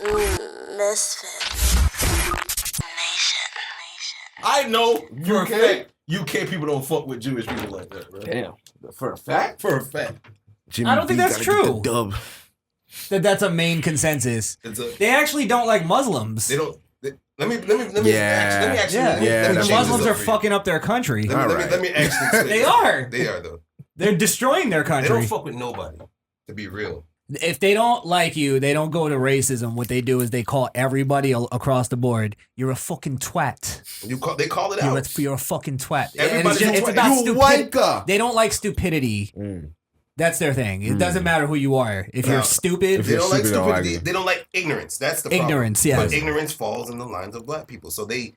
Misfit Nation. I know for a fact UK people don't fuck with Jewish people like that, bro. Damn. For a fact? For a fact. Jimmy I don't think B that's gotta true. get the dub. That's a main consensus. They actually don't like Muslims. They don't. Let me actually. The Muslims are fucking up their country. Let me actually. They are. They are though. They're destroying their country. They don't fuck with nobody. To be real. If they don't like you, they don't go to racism. What they do is they call everybody across the board, you're a fucking twat. They call it out. You're a fucking twat. Everybody's It's a about stupidity. They don't like stupidity. That's their thing. It doesn't matter who you are. If you're stupid, they don't like stupidity. They don't like ignorance. That's the problem. Ignorance, yes. But ignorance falls in the lines of black people. So they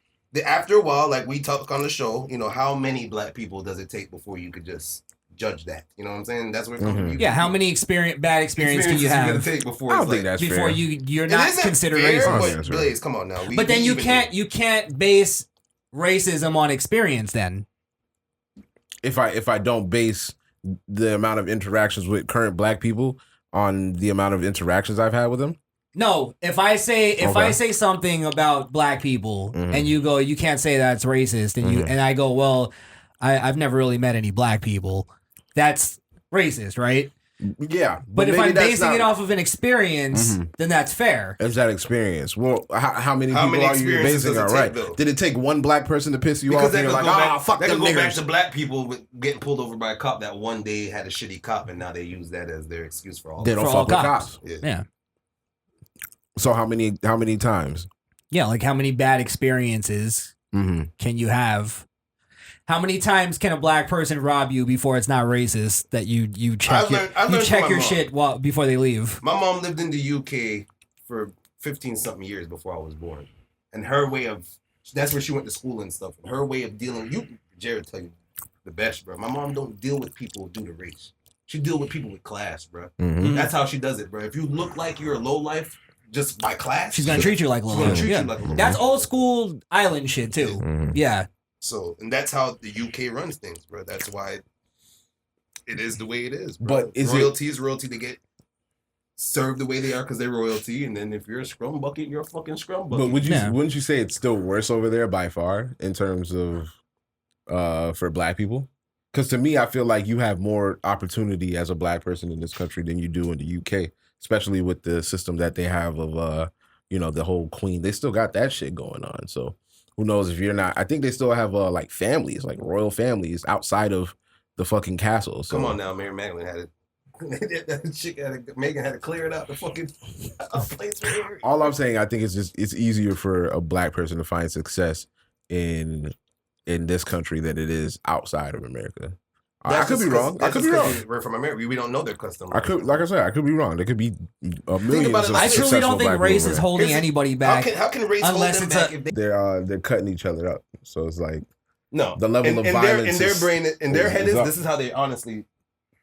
after a while, like we talk on the show, you know, how many black people does it take before you could just judge that? You know what I'm saying? That's where it comes from. Yeah, how many bad experiences can you have take before I don't think that's before fair. you're not considered racist? But Blaze, come on now. But then you can't base racism on experience then. If I don't base the amount of interactions with current black people on the amount of interactions I've had with them? No, if I say something about black people and you go, you can't say that's racist, and I go, well, I've never really met any black people. That's racist, right? Yeah. But if I'm basing it off of an experience, then that's fair. It's that experience. Well, how many people are you basing it on, right? Did it take one black person to piss you off? And you're like, fuck them niggas. Go back to black people getting pulled over by a cop that one day had a shitty cop, and now they use that as their excuse for all. They don't fuck with cops. Yeah. So how many times? Yeah, like how many bad experiences can you have? How many times can a black person rob you before it's not racist that you check your shit before they leave? My mom lived in the UK for 15-something years before I was born. And her way of, that's where she went to school and stuff. And her way of dealing, Jared tell you the best, bro. My mom don't deal with people due to race. She deal with people with class, bro. That's how she does it, bro. If you look like you're a lowlife just by class, she's going to treat you like a lowlife. That's old school island shit too. Yeah. So, and that's how the UK runs things, bro. That's why it is the way it is, bro. But royalty is royalty. They get served the way they are because they're royalty. And then if you're a scrum bucket, you're a fucking scrum bucket. But wouldn't you say it's still worse over there by far in terms of for black people? Because to me, I feel like you have more opportunity as a black person in this country than you do in the UK, especially with the system that they have of, the whole Queen. They still got that shit going on. So who knows if you're not? I think they still have like families, like royal families outside of the fucking castle. So. Come on now, Mary Magdalene had it. Megan had to clear it out the fucking place right here. All I'm saying, I think it's easier for a black person to find success in this country than it is outside of America. I could be wrong. We're from America. We don't know their custom. I could be wrong. There could be a million. I truly don't think race is holding anybody back. How can race hold them back? They're cutting each other up. So it's like the level of violence in their brain, in their head is this is how they honestly,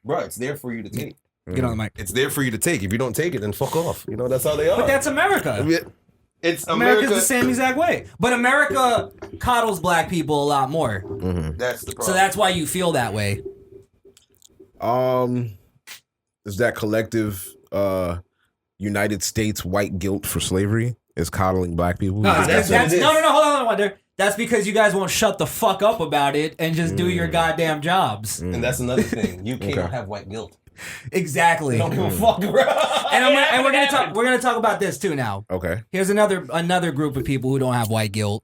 bro. It's there for you to take. Get on the mic. It's there for you to take. If you don't take it, then fuck off. You know that's how they are. But that's America. It's America's the same exact way. But America coddles black people a lot more. That's the problem. So that's why you feel that way. Is that collective United States white guilt for slavery is coddling black people? No, hold on, Wonder. That's because you guys won't shut the fuck up about it and just do your goddamn jobs. And that's another thing. You can't have white guilt. Exactly. Don't give a fuck, bro. And we're gonna talk about this too now. Okay. Here's another group of people who don't have white guilt,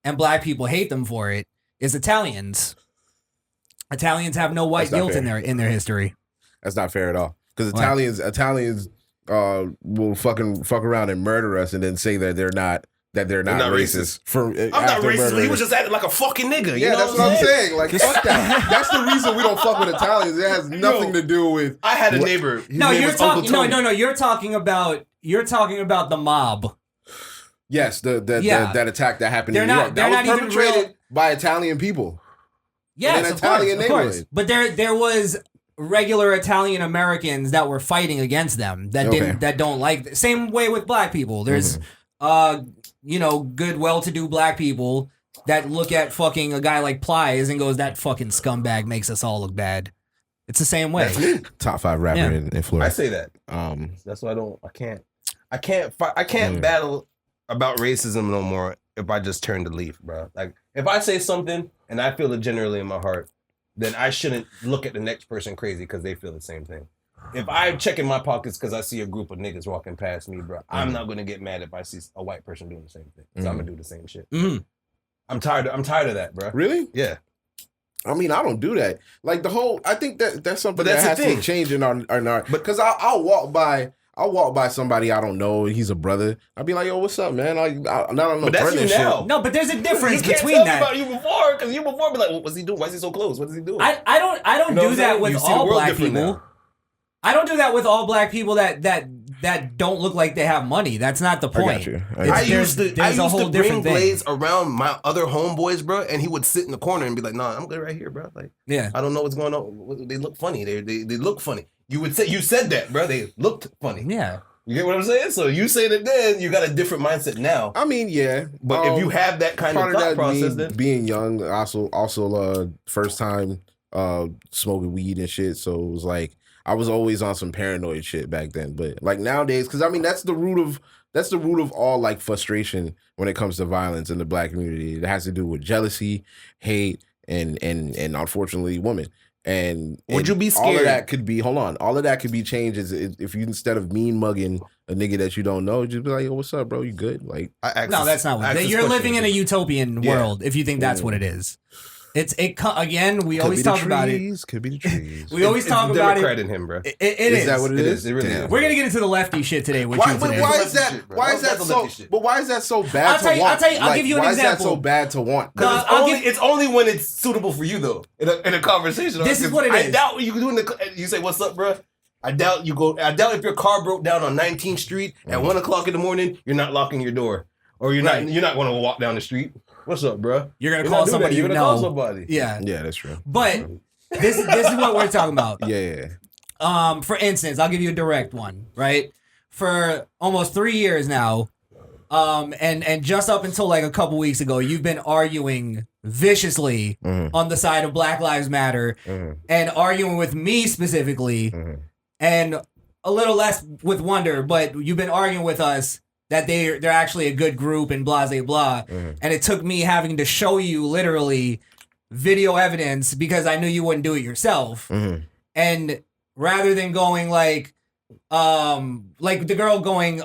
and black people hate them for it. Is Italians. Italians have no white guilt in their history. That's not fair at all. Because Italians will fuck around and murder us and then say that they're not racist. I'm not racist. He was just acting like a fucking nigga. Yeah, that's what I'm saying. Like, fuck that. That's the reason we don't fuck with Italians. It has nothing to do with. I had a neighbor. You're talking about the mob. Yes, that attack that happened in New York. That was perpetrated by Italian people. Yes, of course. But there was regular Italian Americans that were fighting against them that don't like. Same way with black people. There's good, well-to-do black people that look at fucking a guy like Plies and goes, that fucking scumbag makes us all look bad. It's the same way. Top 5 rapper in Florida. I say that. That's why I can't. I can't battle about racism no more if I just turn the leaf, bro. Like if I say something and I feel it generally in my heart, then I shouldn't look at the next person crazy because they feel the same thing. If I check in my pockets because I see a group of niggas walking past me, bro, I'm not gonna get mad if I see a white person doing the same thing. So I'm gonna do the same shit. I'm tired of that, bro. Really? Yeah. I mean, I don't do that. Like I think that's something that's that has the thing. to change in our because I'll walk by somebody I don't know. He's a brother. I'll be like, yo, what's up, man? I don't know. But that's you now. No, but there's a difference you can't between tell that. me about you before, because you before be like, what was he doing? Why is he so close? What is he doing? I don't You know do that with all black people. now. I don't do that with all black people that don't look like they have money. That's not the point. I got you. I used to bring different thing. Blaze around my other homeboys, bro, and he would sit in the corner and be like, "Nah, I'm good right here, bro. Like, Yeah. I don't know what's going on. They look funny. They look funny. You said that, bro. They looked funny. Yeah. You get what I'm saying? So you say that then you got a different mindset now. I mean, yeah, But if you have that kind of thought process, then being young, also first time smoking weed and shit, so it was like I was always on some paranoid shit back then. But like nowadays, because I mean that's the root of all like frustration when it comes to violence in the black community. It has to do with jealousy, hate, and unfortunately women. And would you be scared? All of that could be changed if you, instead of mean mugging a nigga that you don't know, just be like, yo, what's up, bro? You good? Like, no, that's not what you're living in a utopian world if you think that's what it is. Again, we always talk about it. Could be the trees. We always talk about it. In him, bro. It is. Is that what it is? It really is. We're gonna get into the lefty shit today. Why is that? Why is that so? But why is that so bad to want? I'll give you an example. Why is that so bad to want? Because it's only when it's suitable for you, though. In a conversation. This is what it is. I doubt you do you say, "What's up, bro?" I doubt if your car broke down on 19th Street at 1:00 in the morning, you're not locking your door, or you're not going to walk down the street. What's up, bro? You're gonna call somebody. You're gonna call somebody. Yeah, that's true. But this is what we're talking about. Yeah. For instance, I'll give you a direct one. Right, for almost 3 years now, and just up until like a couple weeks ago, you've been arguing viciously on the side of Black Lives Matter, and arguing with me specifically, and a little less with Wunda, but you've been arguing with us that they're actually a good group and blah, blah, blah. And it took me having to show you literally video evidence because I knew you wouldn't do it yourself. And rather than going like the girl going,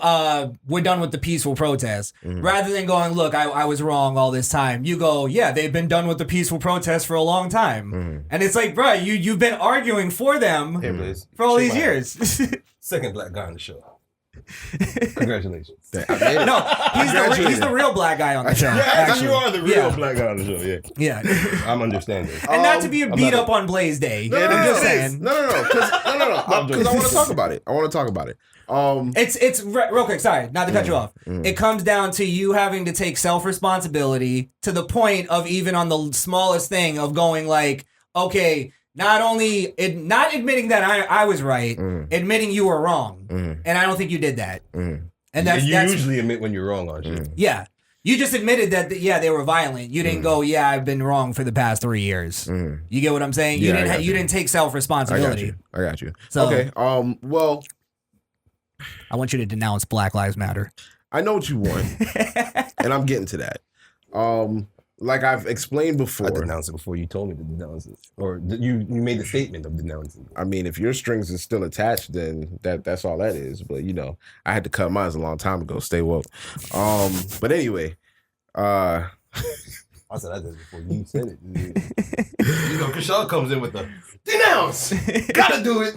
we're done with the peaceful protest. Rather than going, look, I was wrong all this time. You go, yeah, they've been done with the peaceful protest for a long time. And it's like, bro, you've been arguing for them for all these years. Second black guy on the show. Congratulations. No, he's the real black guy on the show. Yeah, you are the real black guy on the show. Yeah. I'm understanding. And not to be beat up on Blaze Day. I'm just saying. No. Because I want to talk about it. It's real quick. Sorry, not to cut you off. It comes down to you having to take self-responsibility to the point of even on the smallest thing of going like, okay, not only not admitting that I was right, admitting you were wrong, and I don't think you did that. And that's usually admit when you're wrong on shit. Yeah, you just admitted that they were violent. You didn't go, yeah, I've been wrong for the past 3 years. You get what I'm saying? You didn't take self-responsibility. I got you. So, okay. Well, I want you to denounce Black Lives Matter. I know what you want, and I'm getting to that. Like I've explained before. I denounced it before you told me to denounce it. Or you made the statement of denouncing it. I mean, if your strings is still attached, then that's all that is. But, I had to cut mine a long time ago. Stay woke. But anyway. I said I did it before you said it. Crishaun comes in with the denounce. Gotta do it.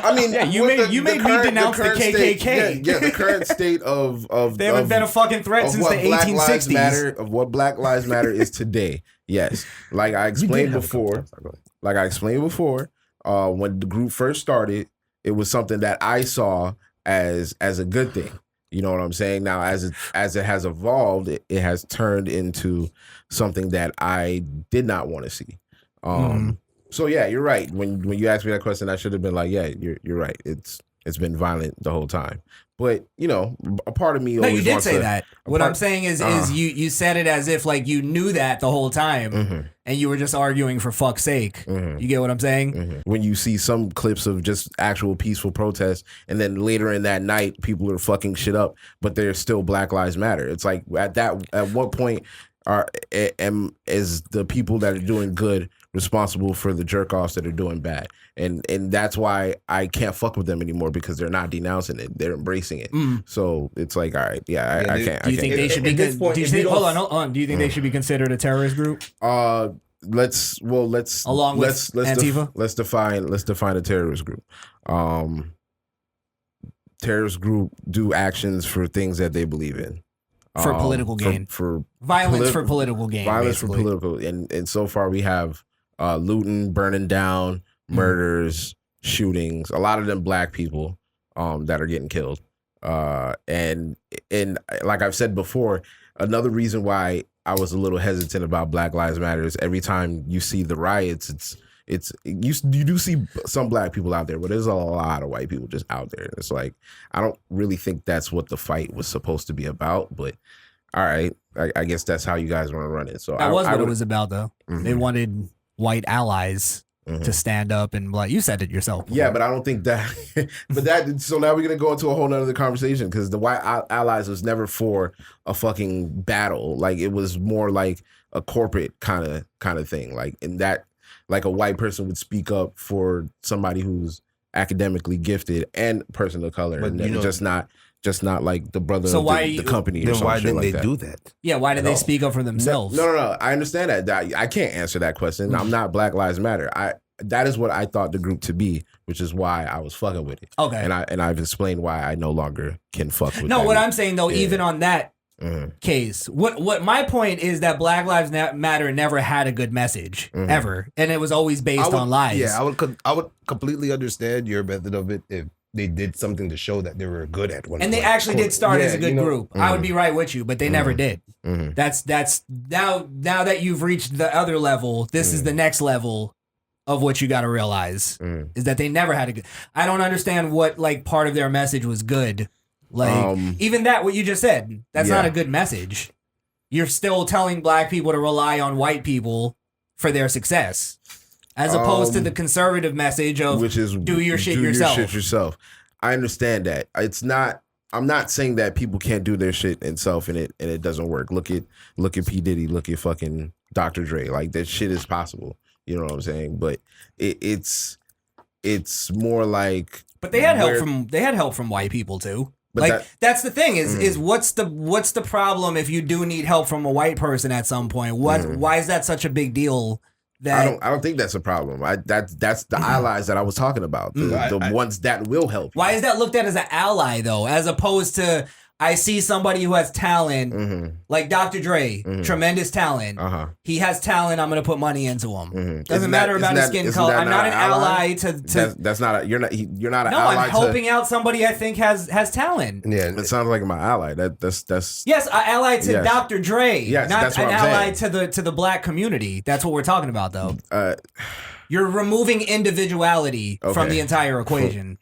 I mean, you made me denounce the KKK. The current state of they haven't been a fucking threat since the 1860s. Of what Black Lives Matter is today. Yes, like I explained before. When the group first started, it was something that I saw as a good thing. You know what I'm saying? Now, as it has evolved, it has turned into something that I did not want to see. So yeah, you're right. When you asked me that question, I should have been like, yeah, you're right. It's It's been violent the whole time. But you know, a part of me No, always you did wants say to, that. What I'm saying is you said it as if like you knew that the whole time, and you were just arguing for fuck's sake. You get what I'm saying? When you see some clips of just actual peaceful protests, and then later in that night, people are fucking shit up, but there's still Black Lives Matter. It's like at what point is the people that are doing good responsible for the jerk offs that are doing bad? And that's why I can't fuck with them anymore, because they're not denouncing it, they're embracing it. So it's like, all right, I can't. Do you think they should be? Do you think? Hold on. Do you think they should be considered a terrorist group? Let's along with Antifa. Let's define a terrorist group. Terrorist group do actions for things that they believe in. For political gain. For violence for political gain. Violence basically. for political. And so far we have looting, burning down, murders, shootings, a lot of them black people that are getting killed. And like I've said before, another reason why I was a little hesitant about Black Lives Matter is every time you see the riots, you do see some black people out there, but there's a lot of white people just out there. It's like, I don't really think that's what the fight was supposed to be about, but all right, I guess that's how you guys want to run it. So that was what it was about, though. They wanted white allies to stand up and like you said it yourself. Yeah, but I don't think that. So now we're gonna go into a whole nother conversation, because the white allies was never for a fucking battle. Like it was more like a corporate kind of thing. Like in that, like a white person would speak up for somebody who's academically gifted and person of color, but and just not like the brother so of the company. Then or why didn't like they do that? Yeah, why did they speak up for themselves? No. I understand that. I can't answer that question. I'm not Black Lives Matter. That is what I thought the group to be, which is why I was fucking with it. Okay. And I've explained why I no longer can fuck with it. No, what I'm saying though, even on that case, what my point is that Black Lives Matter never had a good message ever, and it was always based on lies. Yeah, I would completely understand your method of it if they did something to show that they were good at one. And they actually did start as a good group. I would be right with you, but they never did. That's now that you've reached the other level, this is the next level of what you got to realize is that they never had a good. I don't understand what like part of their message was good. Like even that, what you just said, that's not a good message. You're still telling black people to rely on white people for their success, as opposed to the conservative message of which is do your shit yourself. I understand that. It's not. I'm not saying that people can't do their shit themselves and it doesn't work. Look at P. Diddy. Look at fucking Dr. Dre. Like that shit is possible. You know what I'm saying? But it's more like. But they had help from white people too. But like that's the thing is what's the problem if you do need help from a white person at some point? Why is that such a big deal? That I don't think that's a problem. That's the allies that I was talking about. The ones that will help you. Why is that looked at as an ally though, as opposed to I see somebody who has talent, like Dr. Dre, tremendous talent. He has talent. I'm going to put money into him. Doesn't matter about his skin color. I'm not an ally to. That's not. You're not an ally. No, I'm helping out somebody I think has talent. Yeah, it sounds like my ally. That's. Yes, an ally to Dr. Dre. Yes, not that's what an I'm ally saying. to the black community. That's what we're talking about, though. You're removing individuality from the entire equation.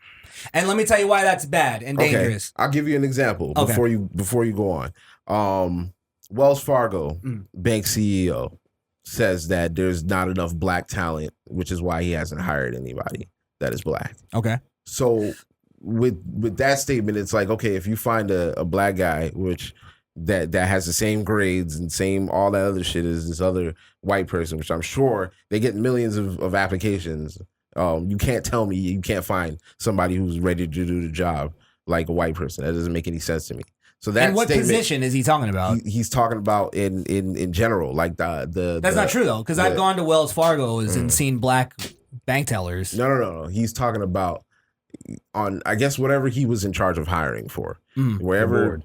And let me tell you why that's bad and dangerous. I'll give you an example before you go on. Wells Fargo bank CEO says that there's not enough black talent, which is why he hasn't hired anybody that is black. Okay. So with that statement, it's like, okay, if you find a black guy which that has the same grades and same all that other shit as this other white person, which I'm sure they get millions of applications. You can't tell me you can't find somebody who's ready to do the job like a white person. That doesn't make any sense to me. So that. And what position is he talking about? He's talking about in general, like the. That's not true though, because I've gone to Wells Fargo's and seen black bank tellers. No. He's talking about on I guess whatever he was in charge of hiring for, wherever.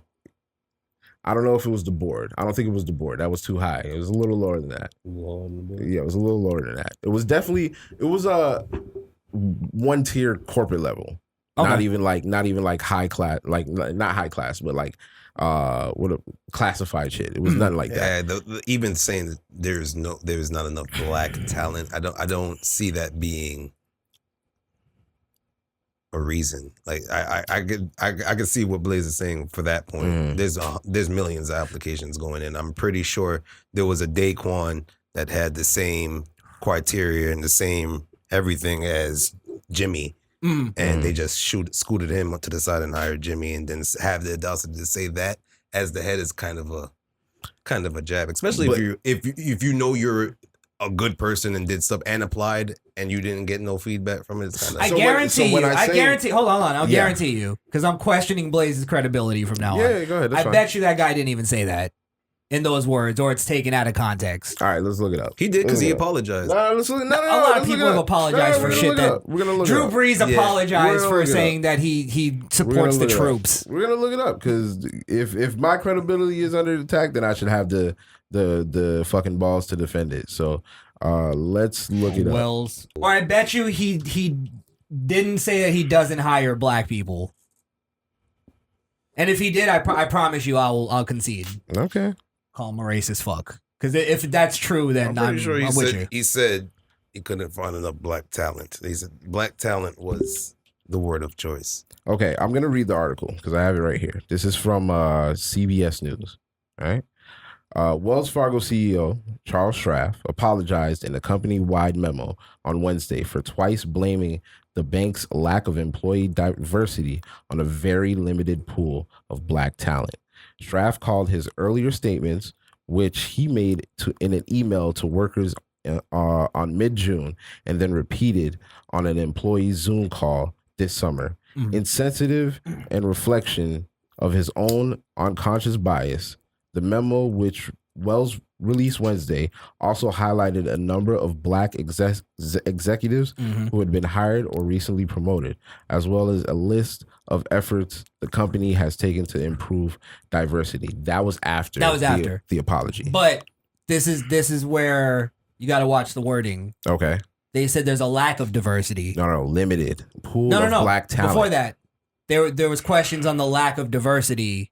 I don't know if it was the board. I don't think it was the board. That was too high. It was a little lower than that. Yeah, it was a little lower than that. It was a one tier corporate level. Okay. Not even like high class, like not high class, but like what a classified shit. It was nothing like that. Even saying that there's not enough black talent. I don't see that being a reason. Like I could see what Blaze is saying for that point. There's millions of applications going in. I'm pretty sure there was a Daquan that had the same criteria and the same everything as Jimmy. And they just scooted him to the side and hired Jimmy, and then have the audacity to say that as the head is kind of a jab, especially if you know you're a good person and did stuff and applied and you didn't get no feedback from it. It's kind of I guarantee. Hold on. I'll guarantee you because I'm questioning Blaze's credibility from now on. Yeah, go ahead. I bet you that guy didn't even say that in those words, or it's taken out of context. All right, let's look it up. He did because he apologized. No, a lot of people have apologized for shit that we're gonna look Drew it up. Brees apologized for saying that he supports the troops. We're gonna look it up because if my credibility is under attack, then I should have the fucking balls to defend it. So let's look it up. Wells. Or I bet you he didn't say that he doesn't hire black people. And if he did, I promise you I'll concede. Okay. Call him a racist fuck. Because if that's true, then I'm pretty sure I'm with you. He said he couldn't find enough black talent. He said black talent was the word of choice. Okay, I'm going to read the article because I have it right here. This is from CBS News. All right. Wells Fargo CEO Charles Schraff apologized in a company-wide memo on Wednesday for twice blaming the bank's lack of employee diversity on a very limited pool of black talent. Schraff called his earlier statements, which he made in an email to workers on mid-June and then repeated on an employee Zoom call this summer, insensitive and reflection of his own unconscious bias. The memo, which Wells released Wednesday, also highlighted a number of black executives who had been hired or recently promoted, as well as a list of efforts the company has taken to improve diversity. That was after the apology. But this is where you got to watch the wording. Okay. They said there's a lack of diversity. No, limited pool of black talent. Before that, there was questions on the lack of diversity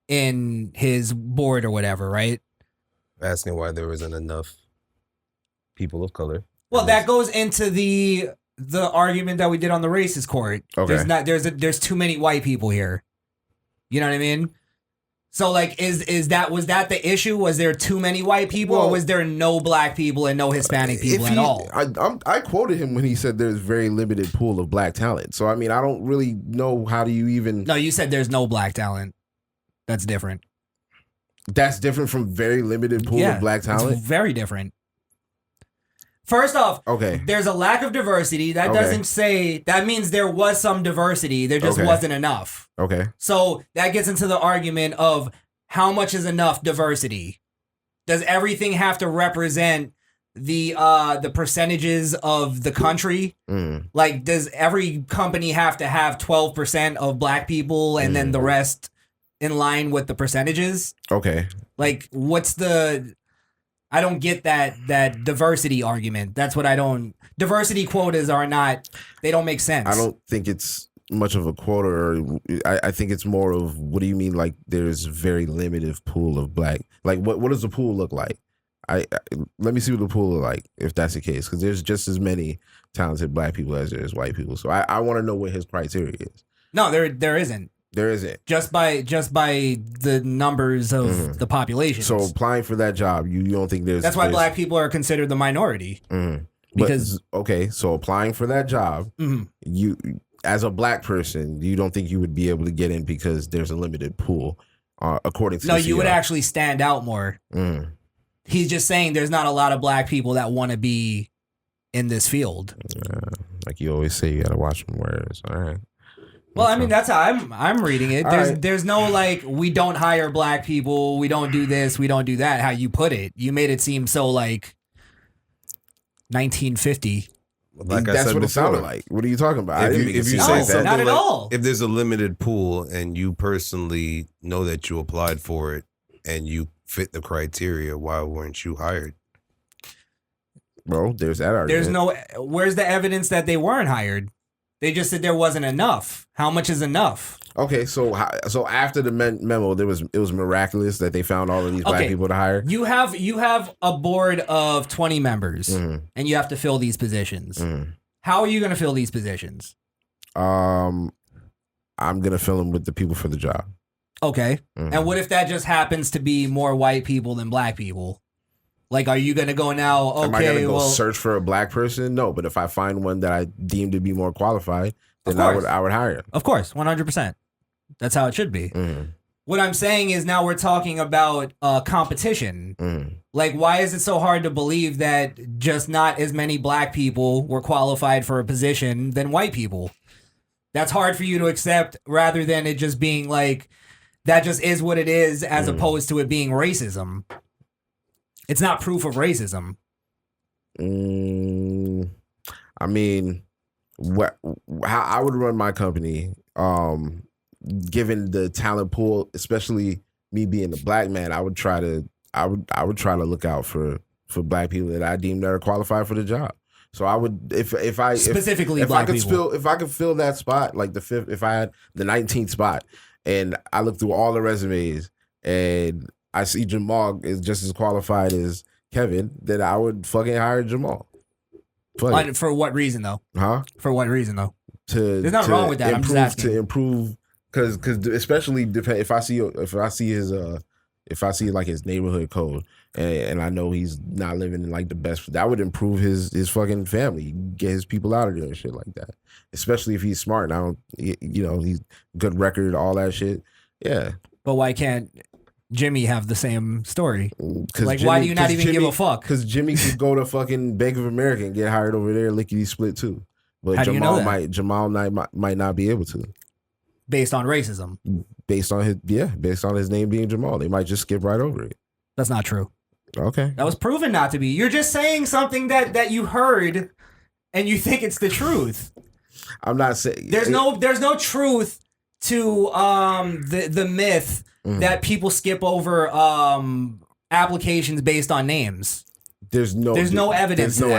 in his board or whatever, right? Asking why there wasn't enough people of color. Well, that goes into the argument that we did on the racist court. Okay. There's too many white people here. You know what I mean? So like, was that the issue? Was there too many white people, or was there no black people and no Hispanic people at all? I quoted him when he said there's very limited pool of black talent. So I mean, I don't really know how do you even. No, you said there's no black talent. That's different. That's different from very limited pool of black talent? It's very different. First off, there's a lack of diversity. That doesn't say, that means there was some diversity. There just wasn't enough. Okay. So that gets into the argument of how much is enough diversity? Does everything have to represent the percentages of the country? Like, does every company have to have 12% of black people and then the rest in line with the percentages? Okay. Like, I don't get that diversity argument. That's what I don't. Diversity quotas they don't make sense. I don't think it's much of a quota, or I think it's more of, what do you mean? Like, there's very limited pool of black. Like, what does the pool look like? Let me see what the pool look like if that's the case, because there's just as many talented black people as there is white people. So I want to know what his criteria is. No, there isn't. There isn't. Just by the numbers of the population. So applying for that job, you don't think there's... That's why black people are considered the minority. Because so applying for that job, you, as a black person, you don't think you would be able to get in because there's a limited pool, according to... No, you would actually stand out more. He's just saying there's not a lot of black people that want to be in this field. Like you always say, you got to watch them words. All right. Well, I mean, that's how I'm reading it. There's no like, we don't hire black people, we don't do this, we don't do that. How you put it, you made it seem so like 1950. Like that's what it sounded like. What are you talking about? If you say something not at all. If there's a limited pool and you personally know that you applied for it and you fit the criteria, why weren't you hired? Well, there's that argument. Where's the evidence that they weren't hired? They just said there wasn't enough. How much is enough? Okay, so after the memo, it was miraculous that they found all of these black people to hire. You have a board of 20 members, and you have to fill these positions. How are you going to fill these positions? I'm gonna fill them with the people for the job. Okay. And what if that just happens to be more white people than black people? Like, are you going to go now, okay, Am I going to go search for a black person? No, but if I find one that I deem to be more qualified, then I would hire him. Of course, 100%. That's how it should be. What I'm saying is now we're talking about competition. Like, why is it so hard to believe that just not as many black people were qualified for a position than white people? That's hard for you to accept rather than it just being like, that just is what it is as opposed to it being racism. It's not proof of racism. I mean, how I would run my company, given the talent pool, especially me being a black man, I would try to look out for black people that I deem that are qualified for the job. So I would, if I could fill that spot, like if I had the 19th spot, and I look through all the resumes and I see Jamal is just as qualified as Kevin, then I would fucking hire Jamal. For what reason though? Huh? For what reason though? There's nothing wrong with that. I'm just asking. To improve, because especially if I see like his neighborhood code and I know he's not living in like the best, that would improve his fucking family, get his people out of there and shit like that. Especially if he's smart. He's good record, all that shit. Yeah. But why can't Jimmy have the same story? Like, why do you not even give a fuck? Because Jimmy could go to fucking Bank of America and get hired over there, lickety split too. But Jamal might not be able to. Based on racism. Based on his name being Jamal. They might just skip right over it. That's not true. Okay. That was proven not to be. You're just saying something that you heard and you think it's the truth. I'm not saying there's no truth to the myth that people skip over applications based on names. There's no evidence. No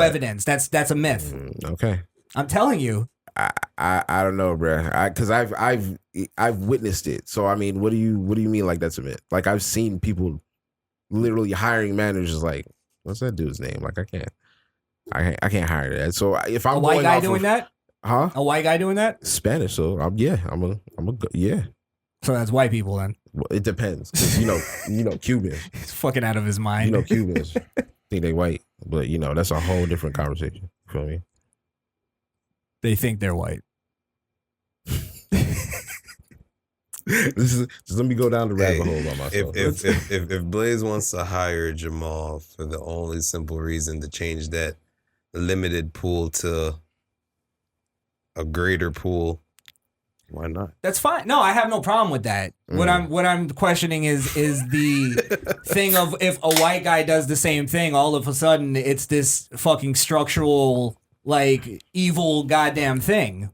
evidence. That's a myth. Okay. I'm telling you. I don't know, bro. Because I've witnessed it. So I mean, what do you mean like that's a myth? Like I've seen people literally hiring managers like, what's that dude's name? Like I can't hire that. So if I'm a white guy doing that, huh? A white guy doing that? Spanish. So I'm yeah. So that's white people then. Well, it depends. 'Cause, Cubans. He's fucking out of his mind. Cubans think they white, but that's a whole different conversation. You feel me? They think they're white. Just let me go down the rabbit hole by myself. If Blaze wants to hire Jamal for the only simple reason to change that limited pool to a greater pool, why not? That's fine. No, I have no problem with that. What I'm questioning is the thing of if a white guy does the same thing, all of a sudden it's this fucking structural like evil goddamn thing.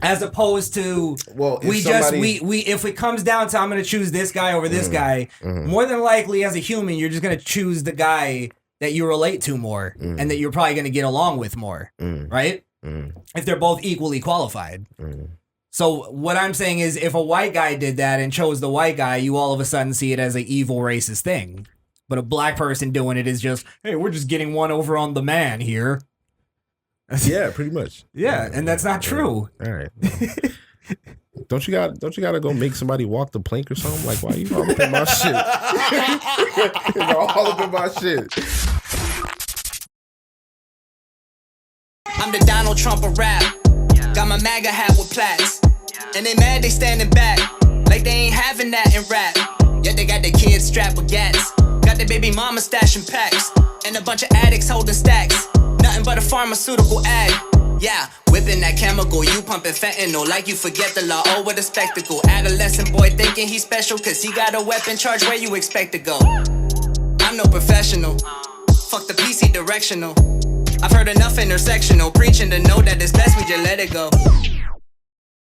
As opposed to if it comes down to I'm gonna choose this guy over this guy, more than likely as a human you're just gonna choose the guy that you relate to more and that you're probably gonna get along with more, right? If they're both equally qualified. So what I'm saying is if a white guy did that and chose the white guy, you all of a sudden see it as an evil racist thing. But a black person doing it is just, hey, we're just getting one over on the man here. Yeah, pretty much. Yeah, and that's not true. All right. Don't you gotta go make somebody walk the plank or something? Like, why you all up in my shit? You're all up in my shit. I'm the Donald Trump of rap. Got my MAGA hat with plaques. And they mad they standing back. Like they ain't having that in rap. Yet they got their kids strapped with gats. Got their baby mama stashing packs. And a bunch of addicts holding stacks. Nothing but a pharmaceutical ad. Yeah, whipping that chemical, you pumping fentanyl like you forget the law. Oh, what a spectacle. Adolescent boy thinking he's special cause he got a weapon charge where you expect to go. I'm no professional. Fuck the PC directional. I've heard enough intersectional preaching to know that it's best we just let it go.